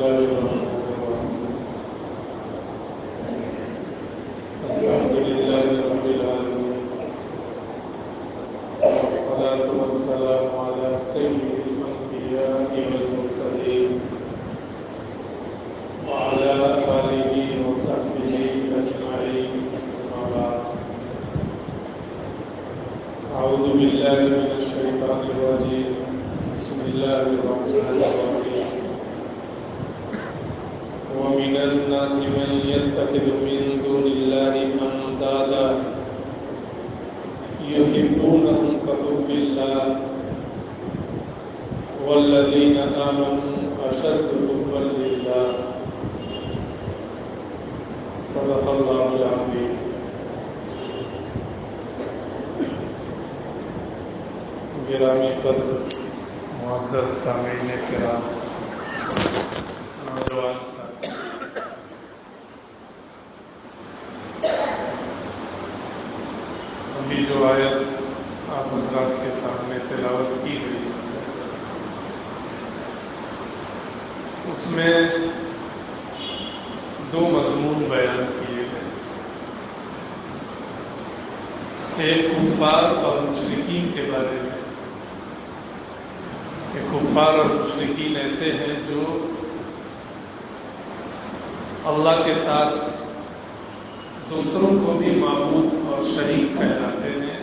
الله الرحمن الرحيم الحمد لله رب العالمين والصلاة والسلام على سيد الأنبياء والمرسلين وعلى آله وصحبه أجمعين أما بعد أعوذ بالله من الشيطان الرجيم بسم الله الرحمن الرحيم ومن الناس من يتخذ من دون الله أندادا يحبونهم كحب الله والذين آمنوا أشد حبا لله صدق الله العظيم. گرامی قدر معزز سامعین کرام، نوجوان ساتھی، ابھی جو آیت آپ حضرات کے سامنے تلاوت کی گئی اس میں دو مضمون بیان کیے گئے، ایک کفار اور مشرکین کے بارے میں کہ کفار اور مشرکین ایسے ہیں جو اللہ کے ساتھ دوسروں کو بھی معبود اور شریک ٹھہراتے ہیں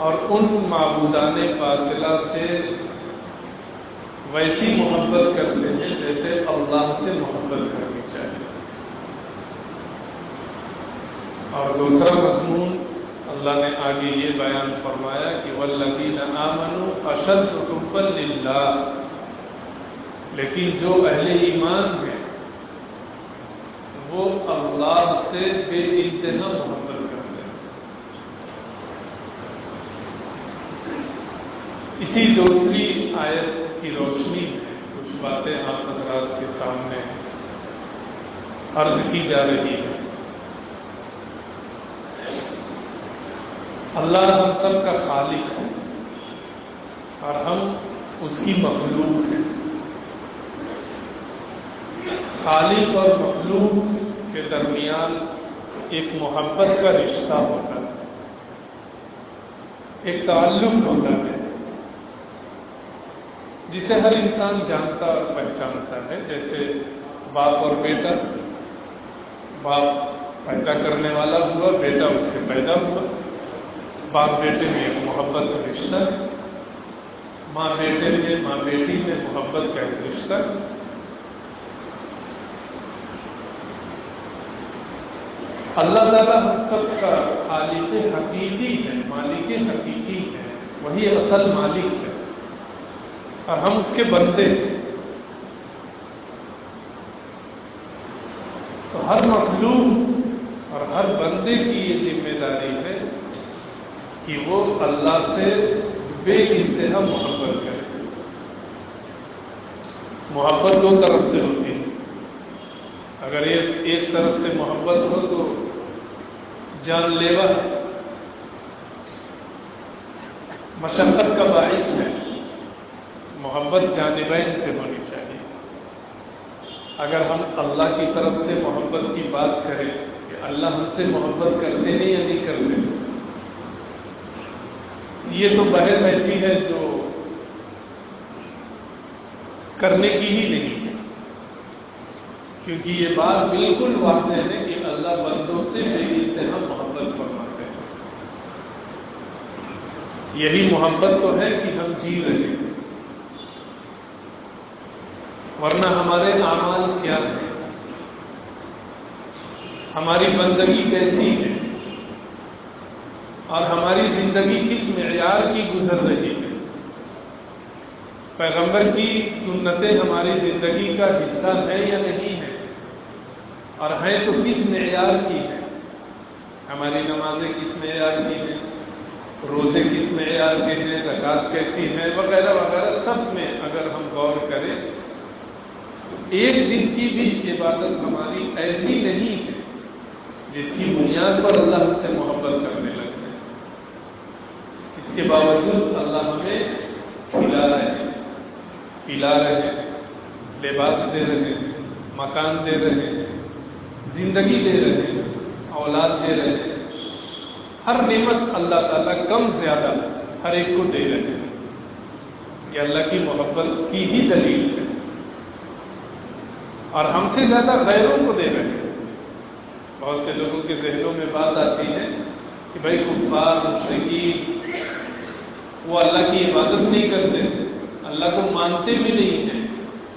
اور ان معبودان باطلہ سے ویسی محبت کرتے ہیں جیسے اللہ سے محبت کرنی چاہیے. اور دوسرا مضمون اللہ نے آگے یہ بیان فرمایا کہ والذین آمنوا اشد حبا للہ، لیکن جو اہل ایمان ہیں وہ اللہ سے بے انتہا محبت کرتے ہیں. اسی دوسری آیت کی روشنی میں کچھ باتیں آپ حضرات کے سامنے عرض کی جا رہی ہے. اللہ ہم سب کا خالق ہے اور ہم اس کی مخلوق ہیں. خالق اور مخلوق کے درمیان ایک محبت کا رشتہ ہوتا ہے، ایک تعلق ہوتا ہے جسے ہر انسان جانتا اور پہچانتا ہے. جیسے باپ اور بیٹا، باپ پیدا کرنے والا ہوا، بیٹا اس سے پیدا ہوا. باپ بیٹے میں ایک محبت کا رشتہ ہے، ماں بیٹے میں، ماں بیٹی میں محبت کا ایک رشتہ ہے. اللہ تعالیٰ ہم سب کا خالق حقیقی ہے، مالک حقیقی ہے، وہی اصل مالک ہے اور ہم اس کے بندے ہیں. تو ہر مخلوق اور ہر بندے کی یہ ذمہ داری ہے کہ وہ اللہ سے بے انتہا محبت کرے. محبت دو طرف سے ہوتی ہے. اگر ایک طرف سے محبت ہو تو جان لیوا ہے، مشقت کا باعث ہے. محبت جانبین سے ہونی چاہیے. اگر ہم اللہ کی طرف سے محبت کی بات کریں کہ اللہ ہم سے محبت کرتے ہیں یا نہیں کرتے، یہ تو بحث ایسی ہے جو کرنے کی ہی نہیں ہے، کیونکہ یہ بات بالکل واضح ہے کہ اللہ بندوں سے بے انتہا محبت فرماتے ہیں. یہی محبت تو ہے کہ ہم جی رہے ہیں، ورنہ ہمارے اعمال کیا ہیں، ہماری بندگی کیسی ہے اور ہماری زندگی کس معیار کی گزر رہی ہے. پیغمبر کی سنتیں ہماری زندگی کا حصہ ہے یا نہیں ہے، اور ہیں تو کس معیار کی ہے. ہماری نمازیں کس معیار کی ہیں، روزے کس معیار کے ہیں، زکوٰۃ کیسی ہے، وغیرہ وغیرہ. سب میں اگر ہم غور کریں تو ایک دن کی بھی عبادت ہماری ایسی نہیں ہے جس کی بنیاد پر اللہ ہم سے محبت کرنے لگے. اس کے باوجود اللہ ہمیں کھلا رہے ہیں، پلا رہے ہیں، لباس دے رہے ہیں، مکان دے رہے ہیں، زندگی دے رہے ہیں، اولاد دے رہے ہیں، ہر نعمت اللہ تعالیٰ کم زیادہ ہر ایک کو دے رہے ہیں. یہ اللہ کی محبت کی ہی دلیل ہے. اور ہم سے زیادہ غیروں کو دے رہے ہیں. بہت سے لوگوں کے ذہنوں میں بات آتی ہے کہ بھائی کفار مشرکین وہ اللہ کی عبادت نہیں کرتے، اللہ کو مانتے بھی نہیں ہیں،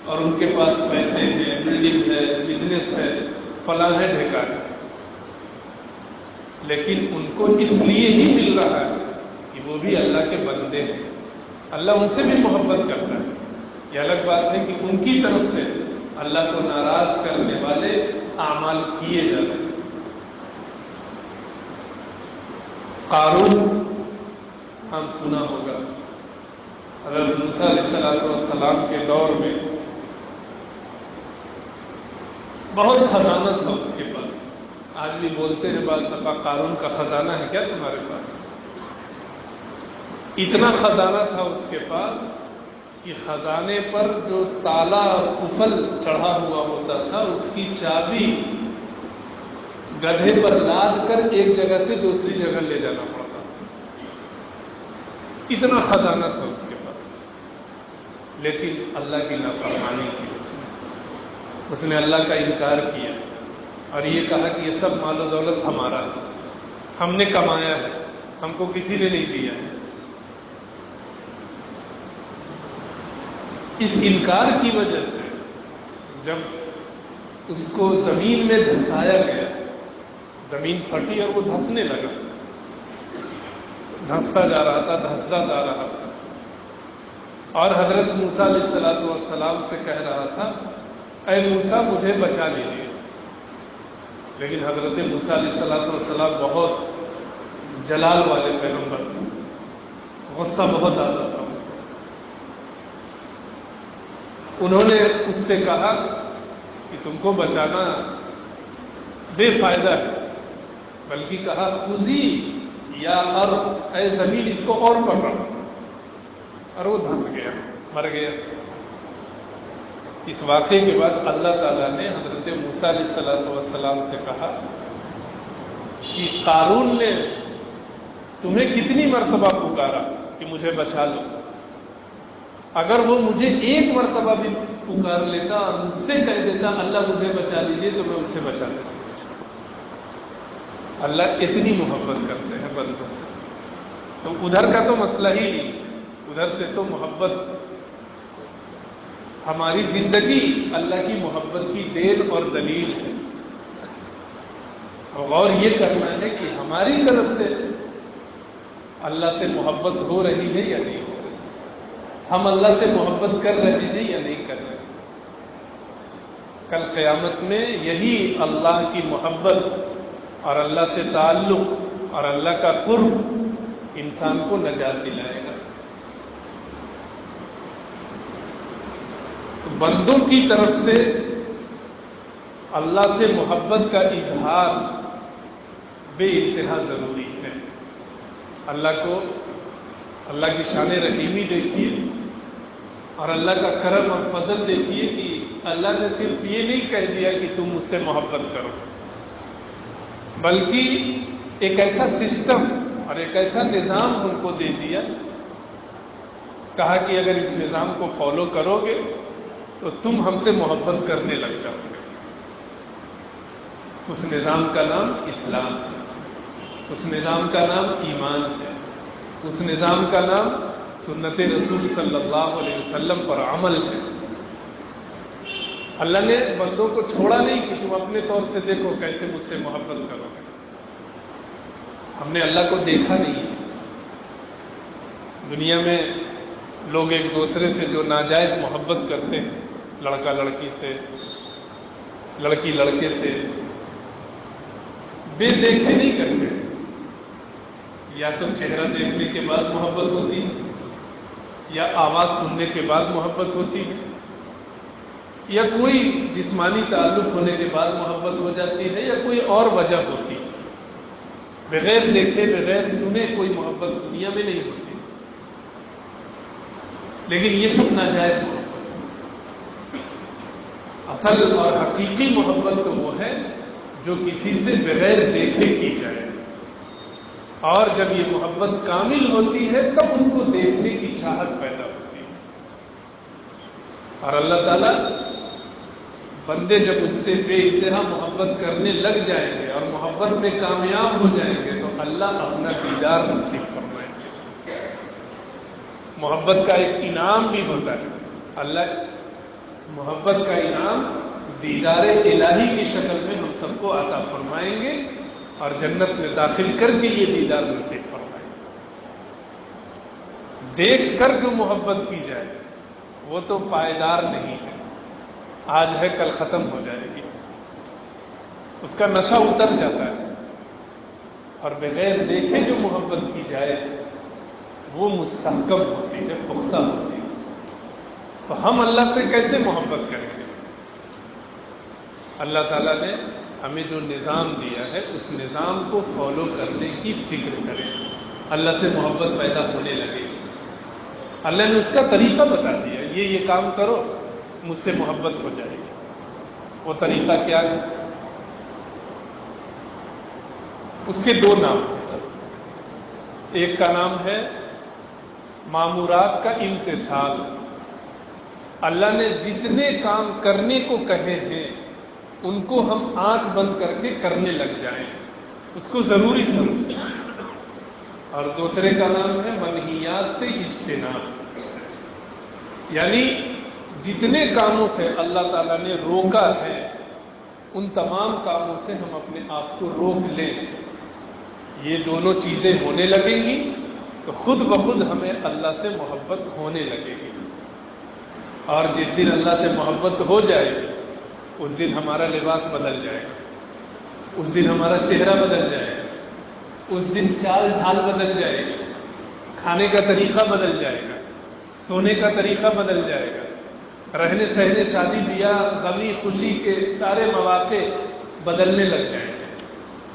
اور ان کے پاس پیسے ہیں، بلڈنگ ہے، بزنس ہے، فلاں ہے، ڈھکان ہے، لیکن ان کو اس لیے ہی مل رہا ہے کہ وہ بھی اللہ کے بندے ہیں، اللہ ان سے بھی محبت کرتا ہے. یہ الگ بات ہے کہ ان کی طرف سے اللہ کو ناراض کرنے والے اعمال کیے جا رہے ہیں. قارون ہم سنا ہوگا، حضرت موسیٰ علیہ السلام کے دور میں بہت خزانہ تھا اس کے پاس. آج بھی بولتے ہیں بعض دفعہ قارون کا خزانہ ہے کیا تمہارے پاس؟ اتنا خزانہ تھا اس کے پاس کہ خزانے پر جو تالا اور قفل چڑھا ہوا ہوتا تھا اس کی چابی گدھے پر لاد کر ایک جگہ سے دوسری جگہ لے جانا پڑتا تھا. اتنا خزانہ تھا اس کے پاس، لیکن اللہ کی نافرمانی کی اس نے اللہ کا انکار کیا اور یہ کہا کہ یہ سب مال و دولت ہمارا ہے، ہم نے کمایا ہے، ہم کو کسی نے نہیں دیا ہے. اس انکار کی وجہ سے جب اس کو زمین میں دھسایا گیا، زمین پھٹی اور وہ دھسنے لگا، دھستا جا رہا تھا، دھستا جا رہا تھا، اور حضرت موسیٰ علیہ السلام سے کہہ رہا تھا اے موسیٰ مجھے بچا لیجیے. لیکن حضرت موسیٰ علیہ السلام بہت جلال والے پیغمبر تھے، غصہ بہت آتا تھا. انہوں نے اس سے کہا کہ تم کو بچانا بے فائدہ ہے، بلکہ کہا خذی یا ارض، اے زمین اس کو اور پکڑ، اور وہ دھس گیا، مر گیا. اس واقعے کے بعد اللہ تعالیٰ نے حضرت موسیٰ علیہ السلام سے کہا کہ قارون نے تمہیں کتنی مرتبہ پکارا کہ مجھے بچا لو، اگر وہ مجھے ایک مرتبہ بھی پکار لیتا اور مجھ سے کہہ دیتا اللہ مجھے بچا لیجیے تو میں اسے بچا لیتا. اللہ اتنی محبت کرتے ہیں بندوں سے. تو ادھر کا تو مسئلہ ہی نہیں، ادھر سے تو محبت، ہماری زندگی اللہ کی محبت کی دین اور دلیل ہے. اور یہ کرنا ہے کہ ہماری طرف سے اللہ سے محبت ہو رہی ہے یا نہیں ہو رہی، ہم اللہ سے محبت کر رہے ہیں یا نہیں کر رہے. کل قیامت میں یہی اللہ کی محبت اور اللہ سے تعلق اور اللہ کا قرب انسان کو نجات دلائے گا. تو بندوں کی طرف سے اللہ سے محبت کا اظہار بے انتہا ضروری ہے. اللہ کو، اللہ کی شان رحیمی دیکھیے اور اللہ کا کرم اور فضل دیکھیے کہ اللہ نے صرف یہ نہیں کہہ دیا کہ تم مجھ سے محبت کرو، بلکہ ایک ایسا سسٹم اور ایک ایسا نظام ان کو دے دیا، کہا کہ اگر اس نظام کو فالو کرو گے تو تم ہم سے محبت کرنے لگ جاؤ گے. اس نظام کا نام اسلام ہے، اس نظام کا نام ایمان ہے، اس نظام کا نام سنت رسول صلی اللہ علیہ وسلم پر عمل ہے. اللہ نے بندوں کو چھوڑا نہیں کہ تم اپنے طور سے دیکھو کیسے مجھ سے محبت کرو گے. ہم نے اللہ کو دیکھا نہیں. دنیا میں لوگ ایک دوسرے سے جو ناجائز محبت کرتے ہیں، لڑکا لڑکی سے، لڑکی لڑکے سے، بے دیکھے نہیں کرتے. یا تو چہرہ دیکھنے کے بعد محبت ہوتی ہے، یا آواز سننے کے بعد محبت ہوتی ہے، یا کوئی جسمانی تعلق ہونے کے بعد محبت ہو جاتی ہے، یا کوئی اور وجہ ہوتی ہے. بغیر دیکھے بغیر سنے کوئی محبت دنیا میں نہیں ہوتی. لیکن یہ سب ناجائز محبت. اصل اور حقیقی محبت تو وہ ہے جو کسی سے بغیر دیکھے کی جائے، اور جب یہ محبت کامل ہوتی ہے تب اس کو دیکھنے کی چاہت پیدا ہوتی ہے۔ اور اللہ تعالیٰ بندے جب اس سے بے انتہا محبت کرنے لگ جائیں گے اور محبت میں کامیاب ہو جائیں گے تو اللہ اپنا دیدار نصیب فرمائیں گے۔ محبت کا ایک انعام بھی ہوتا ہے، اللہ محبت کا انعام دیدار الہی کی شکل میں ہم سب کو عطا فرمائیں گے اور جنت میں داخل کر کے یہ دیدار نصیب فرمائیں گے۔ دیکھ کر جو محبت کی جائے وہ تو پائیدار نہیں ہے، آج ہے کل ختم ہو جائے گی، اس کا نشہ اتر جاتا ہے، اور بغیر دیکھے جو محبت کی جائے وہ مستحکم ہوتی ہے، پختہ ہوتی ہے۔ تو ہم اللہ سے کیسے محبت کریں گے؟ اللہ تعالیٰ نے ہمیں جو نظام دیا ہے اس نظام کو فالو کرنے کی فکر کریں، اللہ سے محبت پیدا ہونے لگے گی۔ اللہ نے اس کا طریقہ بتا دیا، یہ کام کرو مجھ سے محبت ہو جائے گی۔ وہ طریقہ کیا ہے؟ اس کے دو نام ہیں، ایک کا نام ہے مامورات کا امتثال، اللہ نے جتنے کام کرنے کو کہے ہیں ان کو ہم آنکھ بند کر کے کرنے لگ جائیں، اس کو ضروری سمجھیں۔ اور دوسرے کا نام ہے منہیات سے اجتناب، یعنی جتنے کاموں سے اللہ تعالیٰ نے روکا ہے ان تمام کاموں سے ہم اپنے آپ کو روک لیں۔ یہ دونوں چیزیں ہونے لگیں گی تو خود بخود ہمیں اللہ سے محبت ہونے لگے گی، اور جس دن اللہ سے محبت ہو جائے گی اس دن ہمارا لباس بدل جائے گا، اس دن ہمارا چہرہ بدل جائے گا، اس دن چال ڈھال بدل جائے گی، کھانے کا طریقہ بدل جائے گا، سونے کا طریقہ بدل جائے گا، رہنے سہنے شادی بیاہ غمی خوشی کے سارے مواقع بدلنے لگ جائیں گے،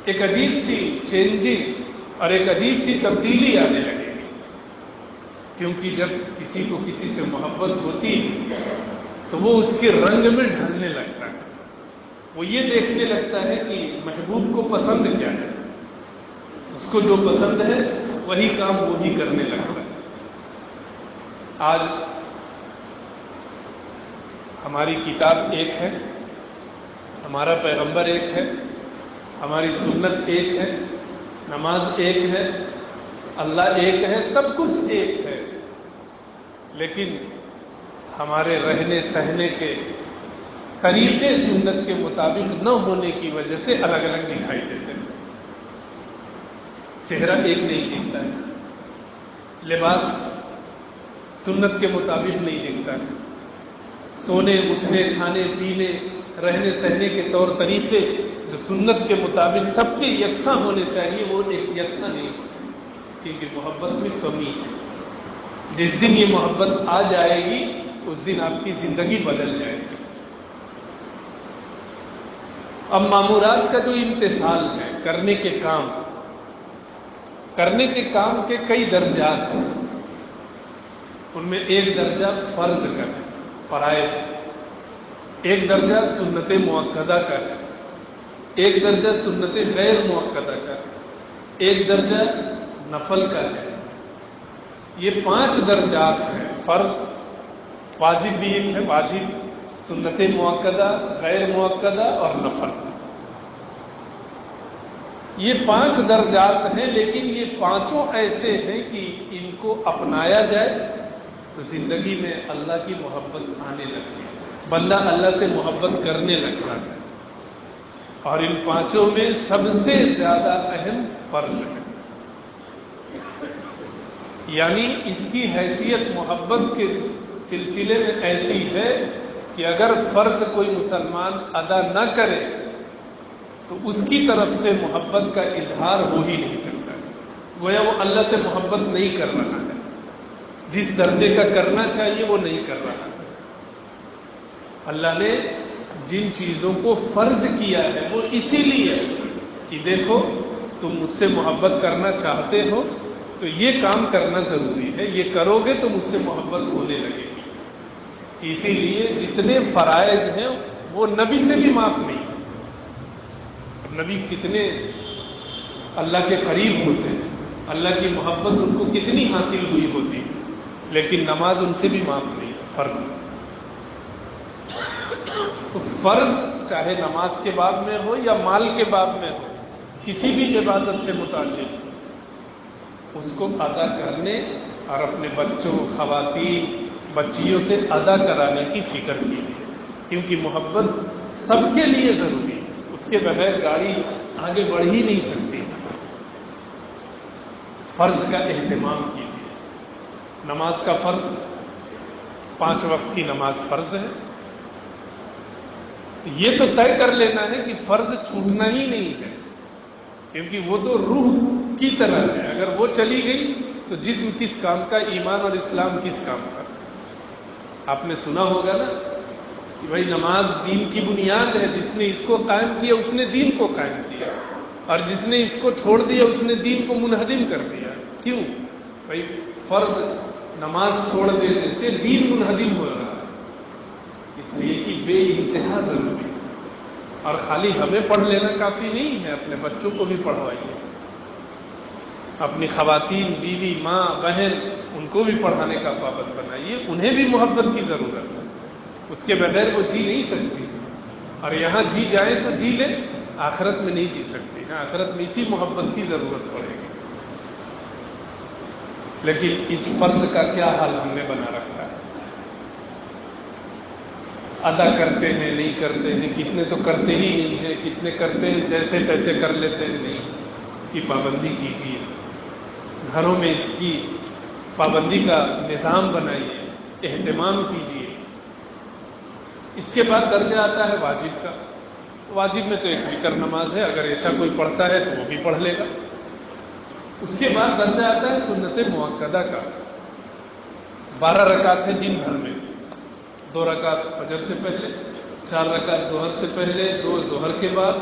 ایک عجیب سی چینجنگ اور ایک عجیب سی تبدیلی آنے لگے گی، کیونکہ جب کسی کو کسی سے محبت ہوتی ہے تو وہ اس کے رنگ میں ڈھلنے لگتا ہے، وہ یہ دیکھنے لگتا ہے کہ محبوب کو پسند کیا ہے، اس کو جو پسند ہے وہی کام وہ بھی کرنے لگتا ہے۔ آج ہماری کتاب ایک ہے، ہمارا پیغمبر ایک ہے، ہماری سنت ایک ہے، نماز ایک ہے، اللہ ایک ہے، سب کچھ ایک ہے، لیکن ہمارے رہنے سہنے کے طریقے سنت کے مطابق نہ ہونے کی وجہ سے الگ الگ دکھائی دیتے ہیں۔ چہرہ ایک نہیں دکھتا ہے، لباس سنت کے مطابق نہیں دکھتا ہے، سونے اٹھنے کھانے پینے رہنے سہنے کے طور طریقے جو سنت کے مطابق سب کے یکساں ہونے چاہیے وہ ایک یکساں نہیں، کیونکہ محبت میں کمی ہے۔ جس دن یہ محبت آ جائے گی اس دن آپ کی زندگی بدل جائے گی۔ اب مامورات کا جو امتثال ہے، کرنے کے کام کے کئی درجات ہیں، ان میں ایک درجہ فرض کا ہے، فرائض، ایک درجہ سنت مؤکدہ کا ہے، ایک درجہ سنت غیر مؤکدہ کا ہے، ایک درجہ نفل کا ہے۔ یہ 5 درجات ہیں، فرض، واجب بھی ایک ہے، واجب، سنت مؤکدہ، غیر مؤکدہ اور نفل۔ یہ 5 درجات ہیں، لیکن یہ پانچوں ایسے ہیں کہ ان کو اپنایا جائے تو زندگی میں اللہ کی محبت آنے لگتی ہے، بندہ اللہ سے محبت کرنے لگتا ہے، اور ان پانچوں میں سب سے زیادہ اہم فرض ہے، یعنی اس کی حیثیت محبت کے سلسلے میں ایسی ہے کہ اگر فرض کوئی مسلمان ادا نہ کرے تو اس کی طرف سے محبت کا اظہار ہو ہی نہیں سکتا، گویا وہ اللہ سے محبت نہیں کر رہا ہے، جس درجے کا کرنا چاہیے وہ نہیں کر رہا ہے۔ اللہ نے جن چیزوں کو فرض کیا ہے وہ اسی لیے کہ دیکھو تم مجھ سے محبت کرنا چاہتے ہو تو یہ کام کرنا ضروری ہے، یہ کرو گے تو مجھ سے محبت ہونے لگے گی۔ اسی لیے جتنے فرائض ہیں وہ نبی سے بھی معاف نہیں. نبی کتنے اللہ کے قریب ہوتے ہیں, اللہ کی محبت ان کو کتنی حاصل ہوئی ہوتی, لیکن نماز ان سے بھی معاف نہیں. فرض تو فرض چاہے نماز کے باب میں ہو یا مال کے باب میں ہو, کسی بھی عبادت سے متعلق اس کو ادا کرنے اور اپنے بچوں, خواتین, بچیوں سے ادا کرانے کی فکر کیجیے, کیونکہ محبت سب کے لیے ضروری ہے. اس کے بغیر گاڑی آگے بڑھ ہی نہیں سکتی. فرض کا اہتمام کیجیے. نماز کا فرض, 5 وقت کی نماز فرض ہے. یہ تو طے کر لینا ہے کہ فرض چھوٹنا ہی نہیں ہے, کیونکہ وہ تو روح کی طرح ہے. اگر وہ چلی گئی تو جسم کس کام کا, ایمان اور اسلام کس کام کا. آپ نے سنا ہوگا نا کہ بھائی نماز دین کی بنیاد ہے, جس نے اس کو قائم کیا اس نے دین کو قائم کیا, اور جس نے اس کو چھوڑ دیا اس نے دین کو منہدم کر دیا. کیوں؟ بھائی فرض نماز چھوڑ دینے سے دین منہدم ہو رہا ہے, اس لیے کہ بے انتہا ضروری ہے. اور خالی ہمیں پڑھ لینا کافی نہیں ہے, اپنے بچوں کو بھی پڑھوائیے, اپنی خواتین, بیوی, ماں, بہن, ان کو بھی پڑھانے کا پابند بنائیے. انہیں بھی محبت کی ضرورت ہے, اس کے بغیر وہ جی نہیں سکتی. اور یہاں جی جائیں تو جی لیں, آخرت میں نہیں جی سکتی. آخرت میں اسی محبت کی ضرورت پڑے گی. لیکن اس فرض کا کیا حال ہم نے بنا رکھا ہے؟ ادا کرتے ہیں, نہیں کرتے ہیں, کتنے تو کرتے ہی نہیں ہیں, کتنے کرتے ہیں جیسے تیسے کر لیتے ہیں. نہیں, اس کی پابندی کیجیے. گھروں میں اس کی پابندی کا نظام بنائیے, اہتمام کیجیے. اس کے بعد درجہ آتا ہے واجب کا. واجب میں تو ایک وتر نماز ہے, اگر ایسا کوئی پڑھتا ہے تو وہ بھی پڑھ لے گا. اس کے بعد درجہ آتا ہے سنت مؤکدہ کا. 12 رکعت ہے دن بھر میں, 2 رکعت فجر سے پہلے, 4 رکعت ظہر سے پہلے, 2 ظہر کے بعد,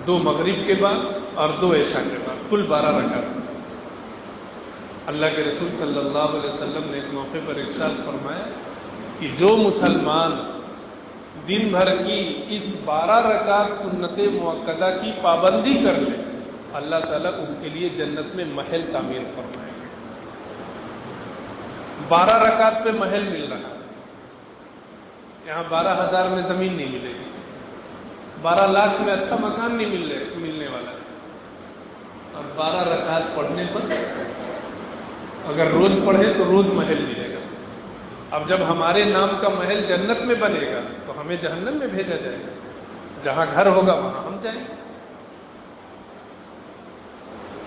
2 مغرب کے بعد اور 2 عشاء کے بعد, کل 12 رکعت. اللہ کے رسول صلی اللہ علیہ وسلم نے ایک موقع پر ارشاد فرمایا کہ جو مسلمان دن بھر کی اس 12 رکعت سنت مؤکدہ کی پابندی کر لے, اللہ تعالیٰ اس کے لیے جنت میں محل تعمیر فرمائے گا. 12 رکعت پہ محل مل رہا ہے. یہاں 12,000 میں زمین نہیں ملے گی, 12 لاکھ میں اچھا مکان نہیں ملنے والا ہے. اور 12 رکعت پڑھنے پر اگر روز پڑھے تو روز محل ملے گا. اب جب ہمارے نام کا محل جنت میں بنے گا تو ہمیں جہنم میں بھیجا جائے گا. جہاں گھر ہوگا وہاں ہم جائیں گے.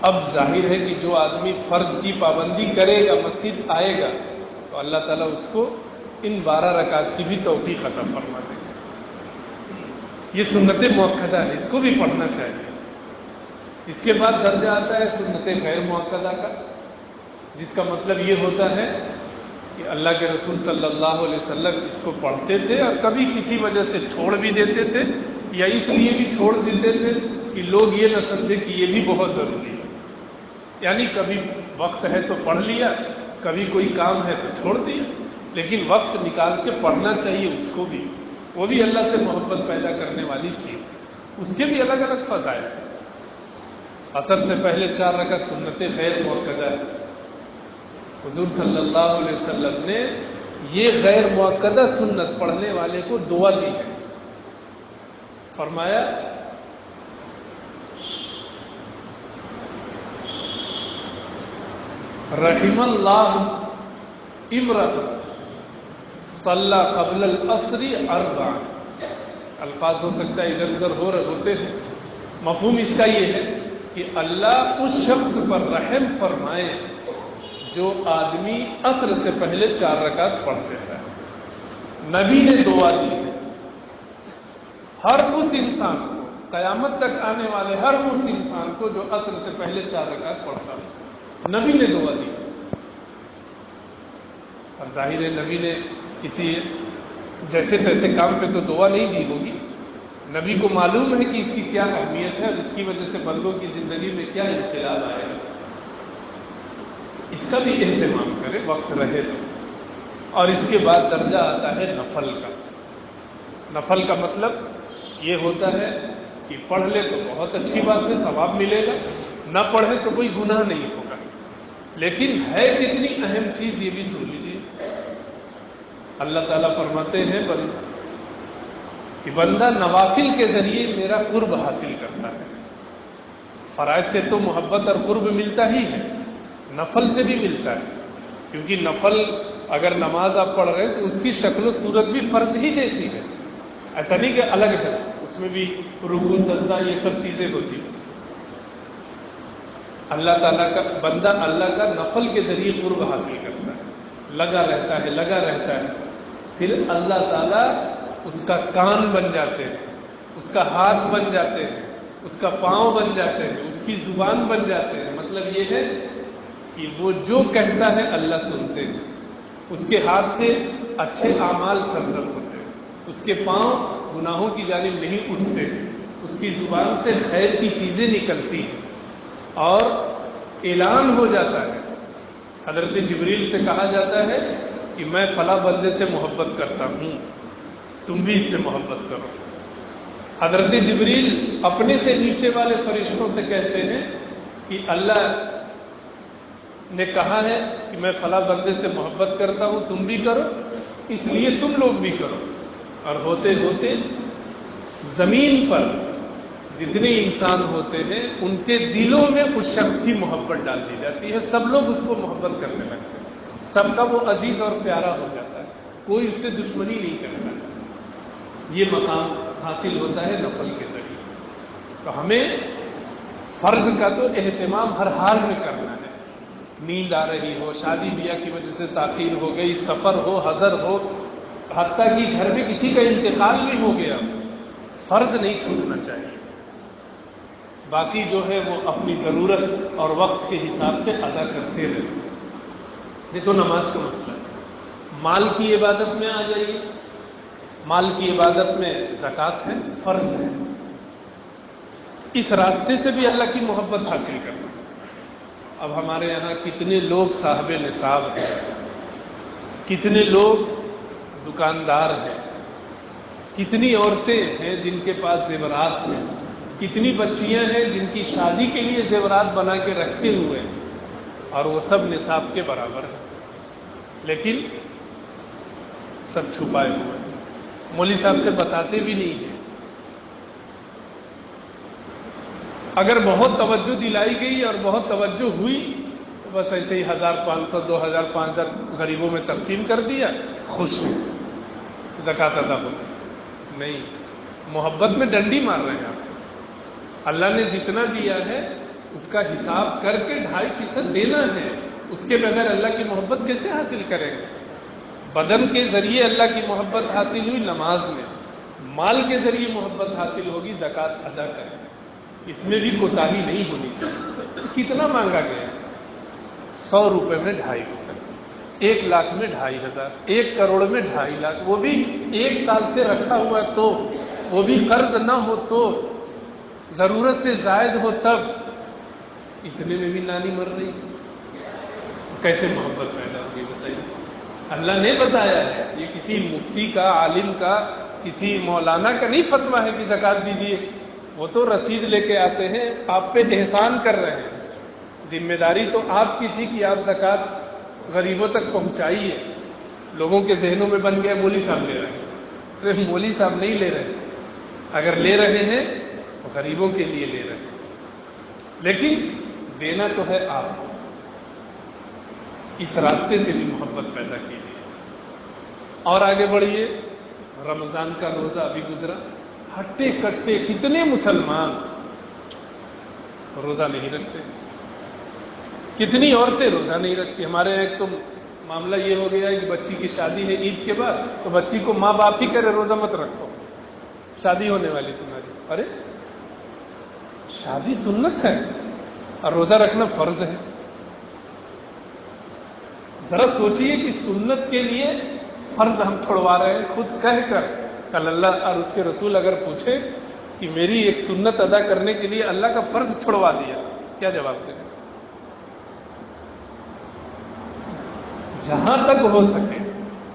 اب ظاہر ہے کہ جو آدمی فرض کی پابندی کرے گا, مسجد آئے گا, تو اللہ تعالیٰ اس کو ان 12 رکعت کی بھی توفیق عطا فرما دے گا. یہ سنت مؤکدہ ہے, اس کو بھی پڑھنا چاہیے. اس کے بعد درجہ آتا ہے سنت غیر مؤکدہ کا, جس کا مطلب یہ ہوتا ہے کہ اللہ کے رسول صلی اللہ علیہ وسلم اس کو پڑھتے تھے اور کبھی کسی وجہ سے چھوڑ بھی دیتے تھے, یا اس لیے بھی چھوڑ دیتے تھے کہ لوگ یہ نہ سمجھے کہ یہ بھی بہت ضروری ہے. یعنی کبھی وقت ہے تو پڑھ لیا, کبھی کوئی کام ہے تو چھوڑ دیا, لیکن وقت نکال کے پڑھنا چاہیے. اس کو بھی, وہ بھی اللہ سے محبت پیدا کرنے والی چیز ہے. اس کے بھی الگ الگ فضائل ہیں. عصر سے پہلے 4 رکعت سنت غیر مؤکدہ ہے. حضور صلی اللہ علیہ وسلم نے یہ غیر مؤکدہ سنت پڑھنے والے کو دعا دی ہے. فرمایا رحم اللہ امرأ صلی قبل العصر 4. الفاظ ہو سکتا ہے ادھر ادھر ہوتے ہیں. مفہوم اس کا یہ ہے کہ اللہ اس شخص پر رحم فرمائے جو آدمی عصر سے پہلے 4 رکعت پڑھ دیتا ہے. نبی نے دعا دی ہے ہر اس انسان کو, قیامت تک آنے والے ہر اس انسان کو جو عصر سے پہلے 4 رکعت پڑھتا ہے. نبی نے دعا دی. اور ظاہر ہے نبی نے کسی جیسے تیسے کام پہ تو دعا نہیں دی ہوگی. نبی کو معلوم ہے کہ اس کی کیا اہمیت ہے اور اس کی وجہ سے بندوں کی زندگی میں کیا انقلاب آئے گا. اس کا بھی اہتمام کرے وقت رہے تو. اور اس کے بعد درجہ آتا ہے نفل کا. نفل کا مطلب یہ ہوتا ہے کہ پڑھ لے تو بہت اچھی بات ہے، ثواب ملے گا، نہ پڑھے تو کوئی گناہ نہیں ہوگا، لیکن ہے کتنی اہم چیز یہ بھی سن لیجیے۔ اللہ تعالیٰ فرماتے ہیں کہ بندہ نوافل کے ذریعے میرا قرب حاصل کرتا ہے۔ فرائض سے تو محبت اور قرب ملتا ہی ہے، نفل سے بھی ملتا ہے، کیونکہ نفل اگر نماز آپ پڑھ رہے ہیں تو اس کی شکل و صورت بھی فرض ہی جیسی ہے، ایسا نہیں کہ الگ ہے، اس میں بھی رکوع سجدہ یہ سب چیزیں ہوتی ہیں۔ اللہ تعالیٰ کا بندہ اللہ کا نفل کے ذریعے قرب حاصل کرتا ہے، لگا رہتا ہے، پھر اللہ تعالیٰ اس کا کان بن جاتے ہیں، اس کا ہاتھ بن جاتے ہیں، اس کا پاؤں بن جاتے ہیں، اس کی زبان بن جاتے ہیں۔ مطلب یہ ہے کہ وہ جو کہتا ہے اللہ سنتے ہیں، اس کے ہاتھ سے اچھے اعمال سرزد ہوتے ہیں، اس کے پاؤں گناہوں کی جانب نہیں اٹھتے، اس کی زبان سے خیر کی چیزیں نکلتی ہیں اور اعلان ہو جاتا ہے۔ حضرت جبریل سے کہا جاتا ہے کہ میں فلاں بندے سے محبت کرتا ہوں، تم بھی اس سے محبت کرو۔ حضرت جبریل اپنے سے نیچے والے فرشتوں سے کہتے ہیں کہ اللہ نے کہا ہے کہ میں فلاں بندے سے محبت کرتا ہوں، تم بھی کرو، اس لیے تم لوگ بھی کرو۔ اور ہوتے ہوتے زمین پر جتنے انسان ہوتے ہیں ان کے دلوں میں اس شخص کی محبت ڈال دی جاتی ہے، سب لوگ اس کو محبت کرنے لگتے ہیں، سب کا وہ عزیز اور پیارا ہو جاتا ہے، کوئی اس سے دشمنی نہیں کرتا۔ یہ مقام حاصل ہوتا ہے نفل کے ذریعے۔ تو ہمیں فرض کا تو اہتمام ہر حال میں کرنا ہے، نیند آ رہی ہو، شادی بیاہ کی وجہ سے تاخیر ہو گئی، سفر ہو، حضر ہو، حتیٰ کہ گھر میں کسی کا انتقال بھی ہو گیا، فرض نہیں چھوڑنا چاہیے۔ باقی جو ہے وہ اپنی ضرورت اور وقت کے حساب سے ادا کرتے رہتے۔ یہ تو نماز کا مسئلہ ہے۔ مال کی عبادت میں آ جائیے، مال کی عبادت میں زکوٰۃ ہے، فرض ہے، اس راستے سے بھی اللہ کی محبت حاصل کرنا۔ اب ہمارے یہاں کتنے لوگ صاحب نصاب ہیں، کتنے لوگ دکاندار ہیں، کتنی عورتیں ہیں جن کے پاس زیورات ہیں، کتنی بچیاں ہیں جن کی شادی کے لیے زیورات بنا کے رکھے ہوئے ہیں، اور وہ سب نصاب کے برابر ہیں، لیکن سب چھپائے ہوئے ہیں، مولوی صاحب سے بتاتے بھی نہیں ہیں۔ اگر بہت توجہ دلائی گئی اور بہت توجہ ہوئی تو بس ایسے ہی 1500 2000 5000 غریبوں میں تقسیم کر دیا، خوش ہوں، زکوٰۃ ادا ہو گئی۔ نہیں، محبت میں ڈنڈی مار رہے ہیں آپ۔ اللہ نے جتنا دیا ہے اس کا حساب کر کے 2.5% دینا ہے، اس کے بغیر اللہ کی محبت کیسے حاصل کریں گے؟ بدن کے ذریعے اللہ کی محبت حاصل ہوئی نماز میں، مال کے ذریعے محبت حاصل ہوگی زکوٰۃ ادا کریں، اس میں بھی کوتاہی نہیں ہونی چاہیے۔ کتنا مانگا گیا؟ 100 روپے میں 2.5 روپے، 1 لاکھ میں 2.5 ہزار، 1 کروڑ میں 2.5 لاکھ، وہ بھی 1 سال سے رکھا ہوا تو، وہ بھی قرض نہ ہو تو، ضرورت سے زائد ہو تب، اتنے میں بھی نانی مر رہی، کیسے محبت پیدا ہوگی بتائیے؟ اللہ نے بتایا ہے، یہ کسی مفتی کا، عالم کا، کسی مولانا کا نہیں فتویٰ ہے کہ زکوٰۃ دیجیے، وہ تو رسید لے کے آتے ہیں، آپ پہ احسان کر رہے ہیں، ذمہ داری تو آپ کی تھی کہ آپ زکوٰۃ غریبوں تک پہنچائیے۔ لوگوں کے ذہنوں میں بن گیا مولوی صاحب لے رہے ہیں، ارے مولوی صاحب نہیں لے رہے، اگر لے رہے ہیں تو غریبوں کے لیے لے رہے ہیں، لیکن دینا تو ہے آپ کو۔ اس راستے سے بھی محبت پیدا کیجیے۔ اور آگے بڑھیے، رمضان کا روزہ ابھی گزرا، ہٹے کٹے کتنے مسلمان روزہ نہیں رکھتے، کتنی عورتیں روزہ نہیں رکھتی۔ ہمارے ایک تو معاملہ یہ ہو گیا ہے کہ بچی کی شادی ہے عید کے بعد، تو بچی کو ماں باپ ہی کرے روزہ مت رکھو، شادی ہونے والی تمہاری۔ ارے شادی سنت ہے اور روزہ رکھنا فرض ہے۔ ذرا سوچئے کہ سنت کے لیے فرض ہم چھوڑوا رہے ہیں خود کہہ کر۔ کل اللہ اور اس کے رسول اگر پوچھے کہ میری ایک سنت ادا کرنے کے لیے اللہ کا فرض چھوڑوا دیا، کیا جواب دیں؟ جہاں تک ہو سکے،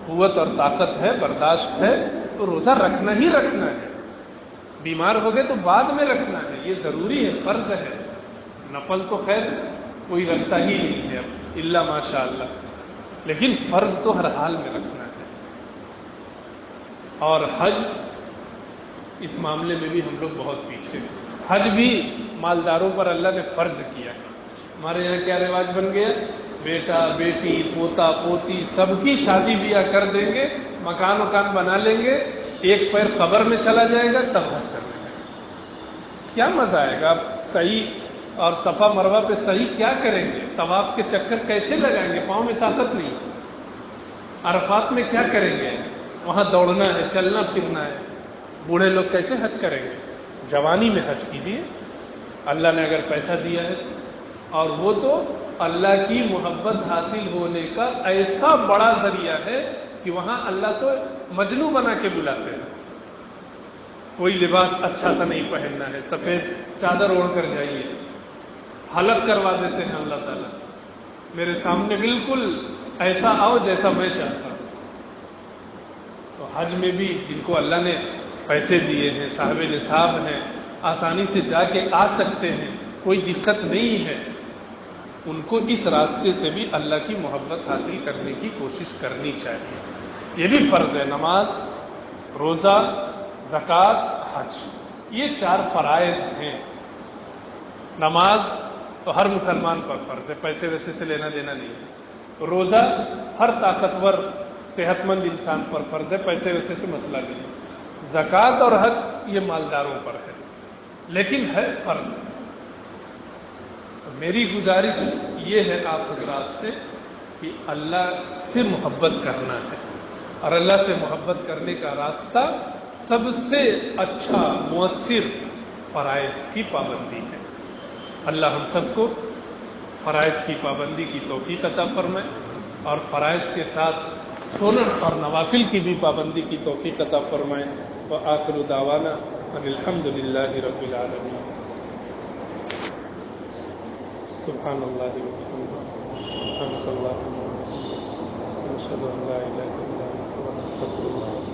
قوت اور طاقت ہے، برداشت ہے، تو روزہ رکھنا ہی رکھنا ہے، بیمار ہو گئے تو بعد میں رکھنا ہے، یہ ضروری ہے، فرض ہے. نفل تو خیر کوئی رکھتا ہی نہیں ہے اب الا ماشاء اللہ، لیکن فرض تو ہر حال میں رکھنا ہے. اور حج، اس معاملے میں بھی ہم لوگ بہت پیچھے ہیں. حج بھی مالداروں پر اللہ نے فرض کیا ہے. ہمارے یہاں کیا رواج بن گیا، بیٹا بیٹی پوتا پوتی سب کی شادی بیاہ کر دیں گے، مکان وکان بنا لیں گے، ایک پیر قبر میں چلا جائے گا تب حج کر لیں گے. کیا مزہ آئے گا؟ آپ صحیح اور صفا مروہ پہ صحیح کیا کریں گے؟ طواف کے چکر کیسے لگائیں گے؟ پاؤں میں طاقت نہیں. عرفات میں کیا کریں گے؟ وہاں دوڑنا ہے، چلنا پھرنا ہے. بوڑھے لوگ کیسے حج کریں گے؟ جوانی میں حج کیجیے، اللہ نے اگر پیسہ دیا ہے. اور وہ تو اللہ کی محبت حاصل ہونے کا ایسا بڑا ذریعہ ہے کہ وہاں اللہ تو مجنوں بنا کے بلاتے ہیں. کوئی لباس اچھا سا نہیں پہننا ہے، سفید چادر اوڑھ کر جائیے. حلق کروا دیتے ہیں اللہ تعالیٰ، میرے سامنے بالکل ایسا آؤ جیسا میں چاہتا ہوں. تو حج میں بھی جن کو اللہ نے پیسے دیے ہیں، صاحب نصاب ہیں، آسانی سے جا کے آ سکتے ہیں، کوئی دقت نہیں ہے، ان کو اس راستے سے بھی اللہ کی محبت حاصل کرنے کی کوشش کرنی چاہیے. یہ بھی فرض ہے. نماز، روزہ، زکوٰۃ، حج، یہ 4 فرائض ہیں. نماز تو ہر مسلمان پر فرض ہے، پیسے ویسے سے لینا دینا نہیں ہے. روزہ ہر طاقتور صحت مند انسان پر فرض ہے، پیسے ویسے سے مسئلہ نہیں ہے. زکوٰۃ اور حج یہ مالداروں پر ہے، لیکن ہے فرض. تو میری گزارش یہ ہے آپ حضرات سے کہ اللہ سے محبت کرنا ہے، اور اللہ سے محبت کرنے کا راستہ سب سے اچھا مؤثر فرائض کی پابندی ہے. اللہ ہم سب کو فرائض کی پابندی کی توفیق عطا فرمائے، اور فرائض کے ساتھ سنن اور نوافل کی بھی پابندی کی توفیق عطا فرمائے. وآخر دعوانا ان الحمد للہ رب العالمین. سبحان اللہ وبحمدہ، سبحانک اللہم وبحمدک، نشہد ان لا الہ الا انت ونستغفرک.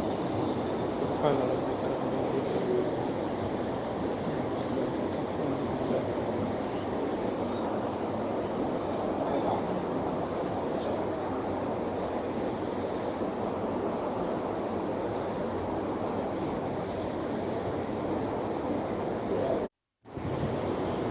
سبحان ربک رب العزة